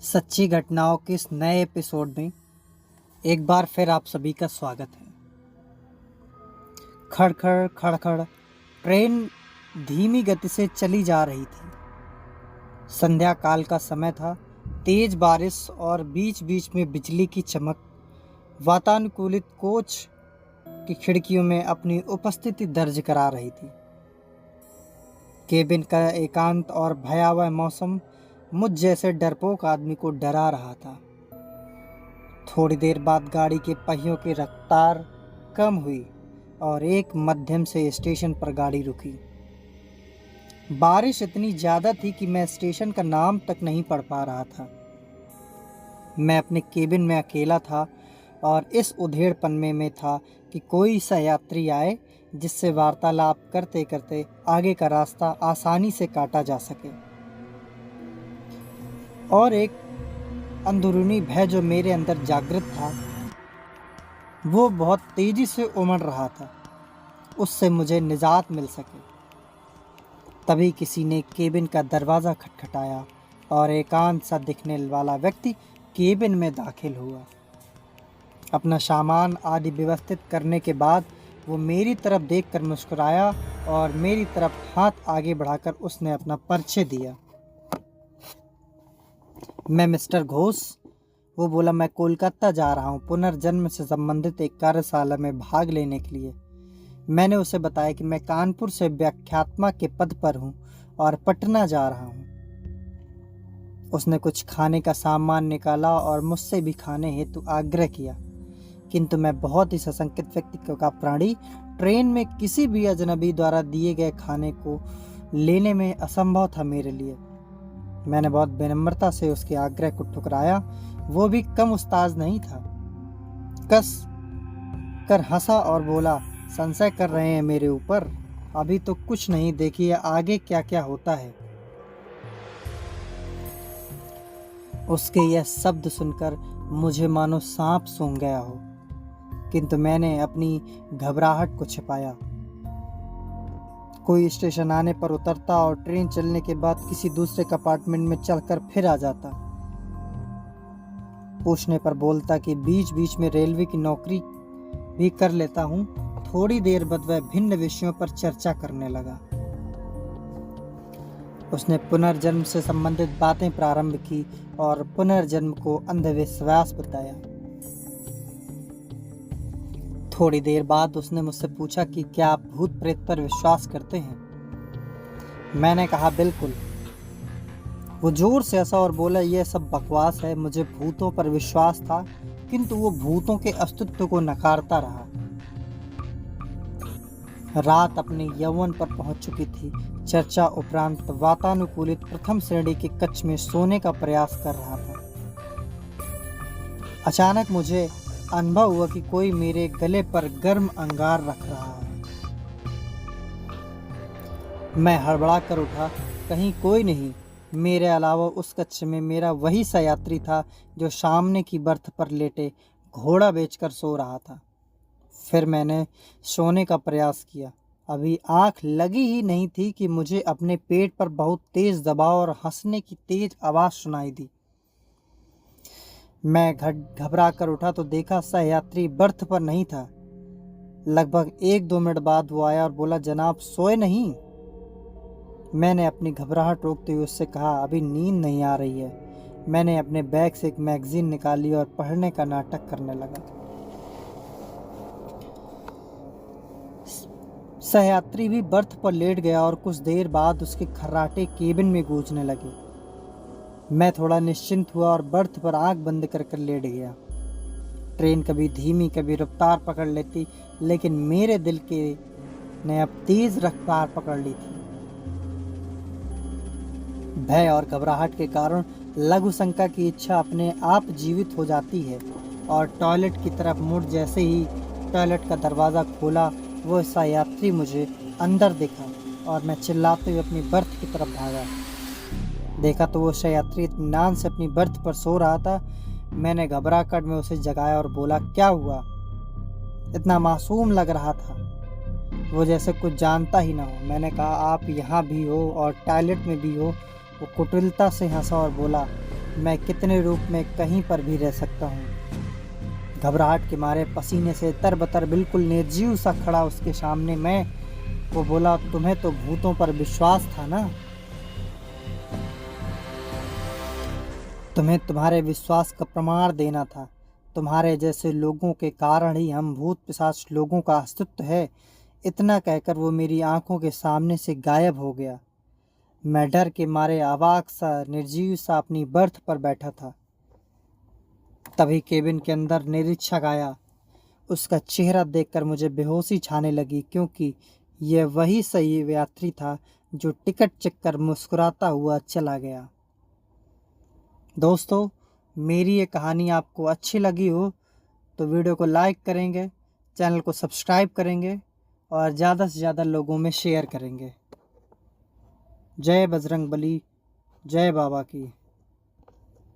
सच्ची घटनाओं के इस नए एपिसोड में एक बार फिर आप सभी का स्वागत है। खड़खड़ खड़खड़ ट्रेन धीमी गति से चली जा रही थी। संध्या काल का समय था। तेज बारिश और बीच बीच में बिजली की चमक वातानुकूलित कोच की खिड़कियों में अपनी उपस्थिति दर्ज करा रही थी। केबिन का एकांत और भयावह मौसम मुझ जैसे डरपोक आदमी को डरा रहा था। थोड़ी देर बाद गाड़ी के पहियों की रफ्तार कम हुई और एक मध्यम से स्टेशन पर गाड़ी रुकी। बारिश इतनी ज़्यादा थी कि मैं स्टेशन का नाम तक नहीं पढ़ पा रहा था। मैं अपने केबिन में अकेला था और इस उधेड़पन में था कि कोई सा यात्री आए जिससे वार्तालाप करते करते आगे का रास्ता आसानी से काटा जा सके। और एक अंदरूनी भय जो मेरे अंदर जागृत था वो बहुत तेजी से उमड़ रहा था, उससे मुझे निजात मिल सके। तभी किसी ने केबिन का दरवाज़ा खटखटाया और एकांत सा दिखने वाला व्यक्ति केबिन में दाखिल हुआ। अपना सामान आदि व्यवस्थित करने के बाद वो मेरी तरफ देखकर मुस्कुराया और मेरी तरफ हाथ आगे बढ़ाकर उसने अपना परिचय दिया। मैं मिस्टर घोष। वो बोला, मैं कोलकाता जा रहा हूँ पुनर्जन्म से संबंधित एक कार्यशाला में भाग लेने के लिए। मैंने उसे बताया कि मैं कानपुर से व्याख्यात्मक के पद पर हूँ और पटना जा रहा हूँ। उसने कुछ खाने का सामान निकाला और मुझसे भी खाने हेतु आग्रह किया, किंतु मैं बहुत ही सशंकित व्यक्ति का प्राणी ट्रेन में किसी भी अजनबी द्वारा दिए गए खाने को लेने में असंभव था मेरे लिए। मैंने बहुत विनम्रता से उसके आग्रह को ठुकराया। वो भी कम उस्ताद नहीं था। कस कर हंसा और बोला, संशय कर रहे हैं मेरे ऊपर? अभी तो कुछ नहीं, देखिए आगे क्या क्या होता है। उसके यह शब्द सुनकर मुझे मानो सांप सूंघ गया हो, किंतु मैंने अपनी घबराहट को छिपाया। कोई स्टेशन आने पर उतरता और ट्रेन चलने के बाद किसी दूसरे कंपार्टमेंट में चढ़कर फिर आ जाता। पूछने पर बोलता कि बीच बीच में रेलवे की नौकरी भी कर लेता हूँ। थोड़ी देर बाद वह भिन्न विषयों पर चर्चा करने लगा। उसने पुनर्जन्म से संबंधित बातें प्रारंभ की और पुनर्जन्म को अंधविश्वास बताया। थोड़ी देर बाद उसने मुझसे पूछा कि क्या आप भूत प्रेत पर विश्वास करते हैं? मैंने कहा, बिल्कुल। वो जोर से हंसा और बोला, यह सब बकवास है। मुझे भूतों पर विश्वास था, किंतु वो भूतों के अस्तित्व को नकारता रहा। रात अपने यौवन पर पहुंच चुकी थी। चर्चा उपरांत वातानुकूलित प्रथम श्रेणी के कक्ष में सोने का प्रयास कर रहा था। अचानक मुझे अनुभव हुआ कि कोई मेरे गले पर गर्म अंगार रख रहा है। मैं हड़बड़ा कर उठा। कहीं कोई नहीं। मेरे अलावा उस कक्ष में मेरा वही सा यात्री था जो सामने की बर्थ पर लेटे घोड़ा बेचकर सो रहा था। फिर मैंने सोने का प्रयास किया। अभी आंख लगी ही नहीं थी कि मुझे अपने पेट पर बहुत तेज दबाव और हंसने की तेज आवाज़ सुनाई दी। मैं घबरा कर उठा तो देखा सहयात्री बर्थ पर नहीं था। लगभग 1-2 मिनट बाद वो आया और बोला, जनाब सोए नहीं? मैंने अपनी घबराहट रोकते हुए उससे कहा, अभी नींद नहीं आ रही है। मैंने अपने बैग से एक मैगजीन निकाली और पढ़ने का नाटक करने लगा। सहयात्री भी बर्थ पर लेट गया और कुछ देर बाद उसके खर्राटे केबिन में गूंजने लगे। मैं थोड़ा निश्चिंत हुआ और बर्थ पर आंख बंद कर लेट गया। ट्रेन कभी धीमी कभी रफ्तार पकड़ लेती, लेकिन मेरे दिल के ने अब तेज रफ्तार पकड़ ली थी। भय और घबराहट के कारण लघु शंका की इच्छा अपने आप जीवित हो जाती है और टॉयलेट की तरफ मुड़ जैसे ही टॉयलेट का दरवाज़ा खोला, वो सा यात्री मुझे अंदर दिखा और मैं चिल्लाते हुए अपनी बर्थ की तरफ भागा। देखा तो वो यात्री इत्मीनान से अपनी बर्थ पर सो रहा था। मैंने घबरा कर में उसे जगाया और बोला, क्या हुआ? इतना मासूम लग रहा था, वो जैसे कुछ जानता ही ना हो। मैंने कहा, आप यहाँ भी हो और टॉयलेट में भी हो। वो कुटिलता से हंसा और बोला, मैं कितने रूप में कहीं पर भी रह सकता हूँ। घबराहट के मारे पसीने से तरबतर बिल्कुल निर्जीव सा खड़ा उसके सामने मैं। वो बोला, तुम्हें तो भूतों पर विश्वास था ना? तुम्हें तुम्हारे विश्वास का प्रमाण देना था। तुम्हारे जैसे लोगों के कारण ही हम भूत पिशाच लोगों का अस्तित्व है। इतना कहकर वो मेरी आंखों के सामने से गायब हो गया। मैं डर के मारे अवाक सा निर्जीव सा अपनी बर्थ पर बैठा था। तभी केबिन के अंदर निरीक्षक आया। उसका चेहरा देखकर मुझे बेहोशी छाने लगी, क्योंकि यह वही सही यात्री था जो टिकट चेक कर मुस्कुराता हुआ चला गया। दोस्तों, मेरी ये कहानी आपको अच्छी लगी हो तो वीडियो को लाइक करेंगे, चैनल को सब्सक्राइब करेंगे और ज़्यादा से ज़्यादा लोगों में शेयर करेंगे। जय बजरंग बली, जय बाबा की।